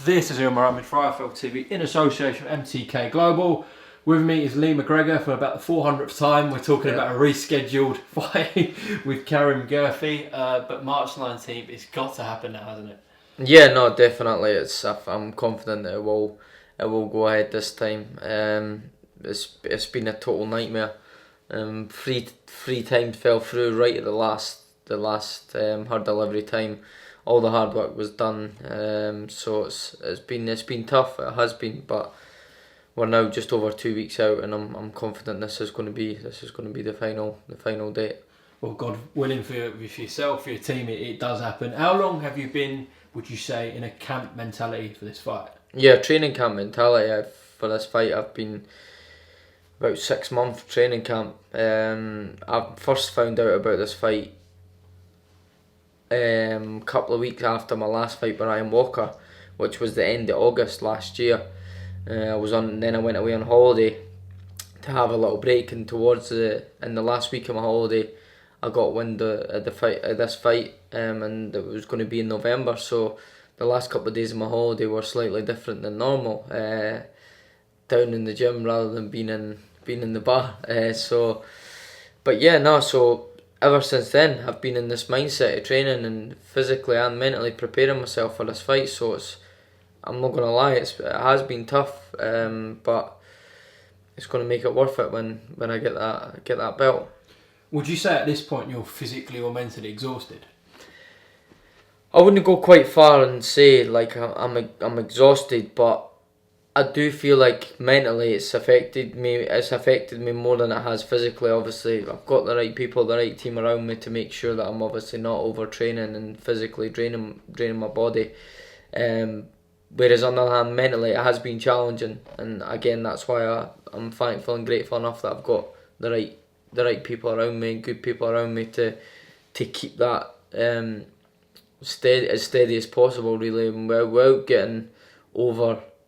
This is Umar Ahmed for IFL TV in association with MTK Global. With me is Lee McGregor for about the 400th time. We're talking about a rescheduled fight with Guerfi, but March 19th, it's got to happen now, hasn't it? Yeah, no, definitely. I'm confident that it will go ahead this time. It's been a total nightmare. Three times fell through right at the last her delivery time. All the hard work was done. So it's been tough. It has been, but we're now just over 2 weeks out, and I'm confident this is going to be the final date. Well, God willing for yourself, for your team, it does happen. How long have you been, would you say, in a camp mentality for this fight? Yeah, training camp mentality for this fight. I've been about 6 months training camp. I first found out about this fight couple of weeks after my last fight with Ryan Walker, which was the end of August last year. Then I went away on holiday to have a little break, and in the last week of my holiday, I got wind of this fight, and it was going to be in November. So the last couple of days of my holiday were slightly different than normal, down in the gym rather than being in the bar. So ever since then, I've been in this mindset of training and physically and mentally preparing myself for this fight. So I'm not gonna lie, it has been tough, but it's gonna make it worth it when I get that belt. Would you say at this point you're physically or mentally exhausted? I wouldn't go quite far and say like I'm exhausted, but I do feel like mentally it's affected me. It's affected me more than it has physically. Obviously, I've got the right people, the right team around me to make sure that I'm obviously not overtraining and physically draining my body. Whereas on the other hand, mentally it has been challenging, and again that's why I'm thankful and grateful enough that I've got the right people around me, good people around me to keep that steady as possible, really, without getting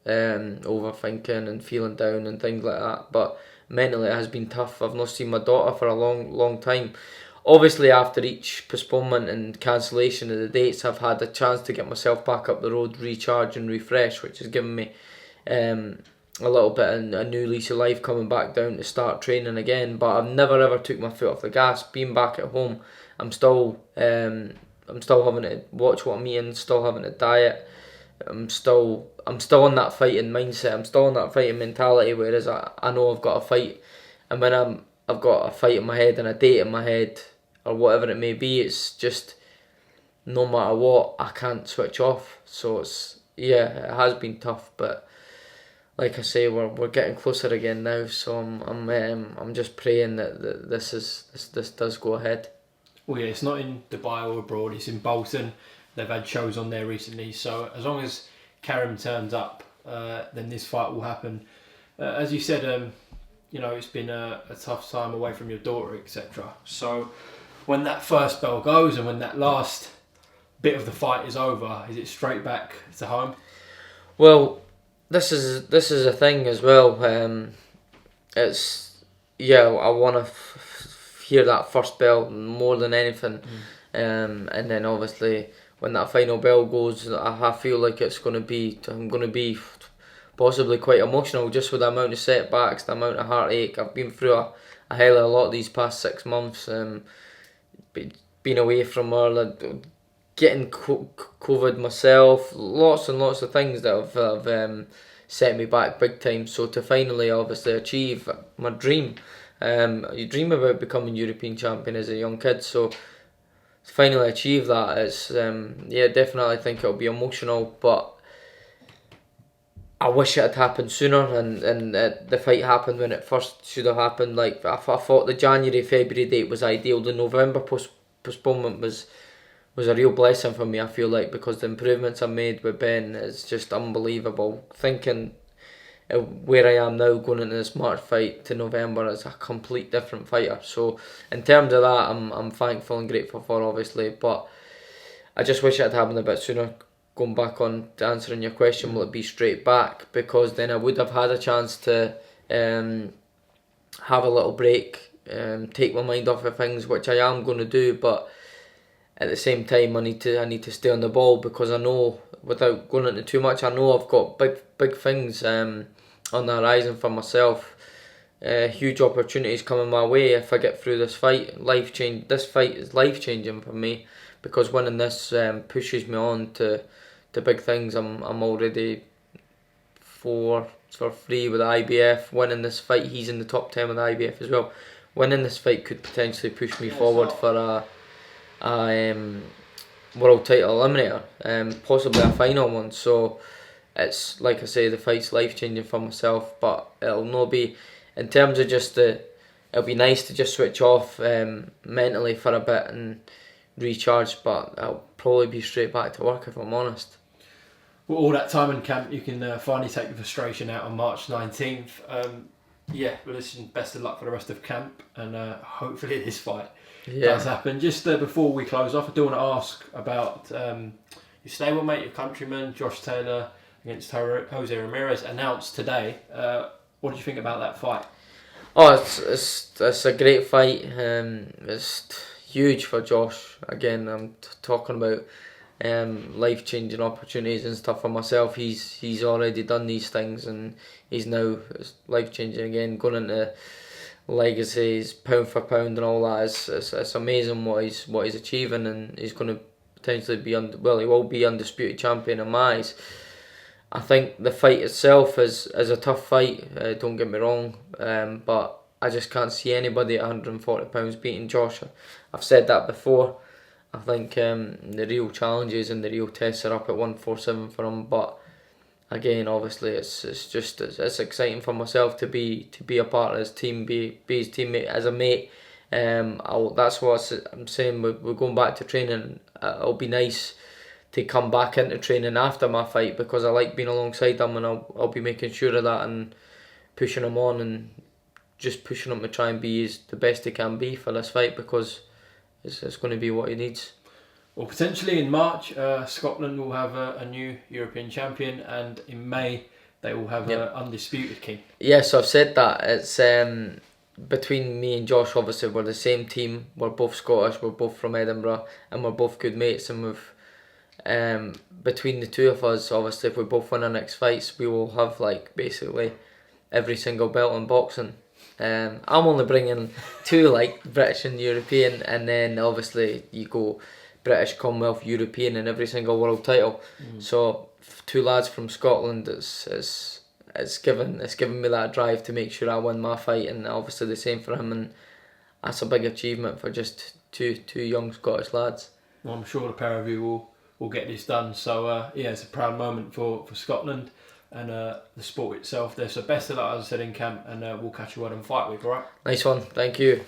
overthinking and feeling down and things like that. But mentally it has been tough. I've not seen my daughter for a long time. Obviously, after each postponement and cancellation of the dates, I've had a chance to get myself back up the road, recharge and refresh, which has given me a little bit of a new lease of life, coming back down to start training again. But I've never ever took my foot off the gas. Being back at home, I'm still having to watch what I'm eating, still having to diet. I'm still on that fighting mindset. I'm still on that fighting mentality. Whereas I know I've got a fight, and when I've got a fight in my head and a date in my head, or whatever it may be, it's just no matter what, I can't switch off. So it has been tough, but like I say, we're getting closer again now. So I'm just praying that this does go ahead. Well, yeah, it's not in Dubai or abroad. It's in Bolton. They've had shows on there recently. So as long as Karim turns up, then this fight will happen. As you said, it's been a tough time away from your daughter, etc. So when that first bell goes and when that last bit of the fight is over, is it straight back to home? Well, this is a thing as well. I want to hear that first bell more than anything, and then obviously when that final bell goes, I feel like I'm going to be possibly quite emotional, just with the amount of setbacks, the amount of heartache. I've been through a hell of a lot these past 6 months. Being away from her, getting COVID myself, lots and lots of things that have set me back big time. So to finally obviously achieve my dream, you dream about becoming European champion as a young kid, so to finally achieve that, it's definitely think it'll be emotional, but I wish it had happened sooner, and the fight happened when it first should have happened. Like I thought the January-February date was ideal. The November postponement was a real blessing for me, I feel like, because the improvements I made with Ben is just unbelievable. Thinking where I am now going into this March fight to November as a complete different fighter. So in terms of that, I'm thankful and grateful for, obviously, but I just wish it had happened a bit sooner. Going back on to answering your question, will it be straight back? Because then I would have had a chance to have a little break, take my mind off of things, which I am going to do, but at the same time I need to stay on the ball, because I know, without going into too much, I know I've got big things on the horizon for myself. Huge opportunities coming my way if I get through this fight. This fight is life changing for me, because winning this pushes me on to big things. I'm already 4 for 3 with the IBF. Winning this fight, he's in the top 10 with the IBF as well. Winning this fight could potentially push me forward for a world title eliminator, possibly a final one. So it's, like I say, the fight's life changing for myself, but it'll not be, in terms of just it'll be nice to just switch off mentally for a bit and recharge, but I'll probably be straight back to work if I'm honest. Well, all that time in camp, you can finally take the frustration out on March 19th. Yeah, well, listen, best of luck for the rest of camp, and hopefully this fight does happen. Just before we close off, I do want to ask about your stablemate, your countryman, Josh Taylor against Jose Ramirez, announced today. What did you think about that fight? Oh, it's a great fight. It's huge for Josh. Again, I'm talking about life changing opportunities and stuff for myself. He's already done these things, and he's now life changing again, going into legacies, pound for pound and all that. It's amazing what he's achieving, and he's going to potentially be he will be undisputed champion in my eyes. I think the fight itself is a tough fight, don't get me wrong, but I just can't see anybody at 140 pounds beating Josh. I've said that before. I think the real challenges and the real tests are up at 147 for him, but again, obviously it's exciting for myself to be a part of his team, be his teammate, as a mate. That's what I'm saying. We're going back to training. It'll be nice to come back into training after my fight, because I like being alongside him, and I'll be making sure of that and pushing him on, and just pushing him to try and be the best he can be for this fight, because it's going to be what he needs. Well, potentially in March, Scotland will have a new European champion, and in May they will have an undisputed king. Yes, I've said that. It's between me and Josh. Obviously, we're the same team. We're both Scottish. We're both from Edinburgh, and we're both good mates. And we've between the two of us, obviously, if we both win our next fights, we will have basically every single belt in boxing. I'm only bringing 2, British and European, and then obviously you go British, Commonwealth, European, and every single world title. So 2 lads from Scotland, it's given me that drive to make sure I win my fight, and obviously the same for him, and that's a big achievement for just two young Scottish lads. Well, I'm sure the pair of you will get this done. So it's a proud moment for Scotland and the sport itself there. So best of luck, as I said, in camp, and we'll catch you out in Fight Week, alright? Nice one, thank you.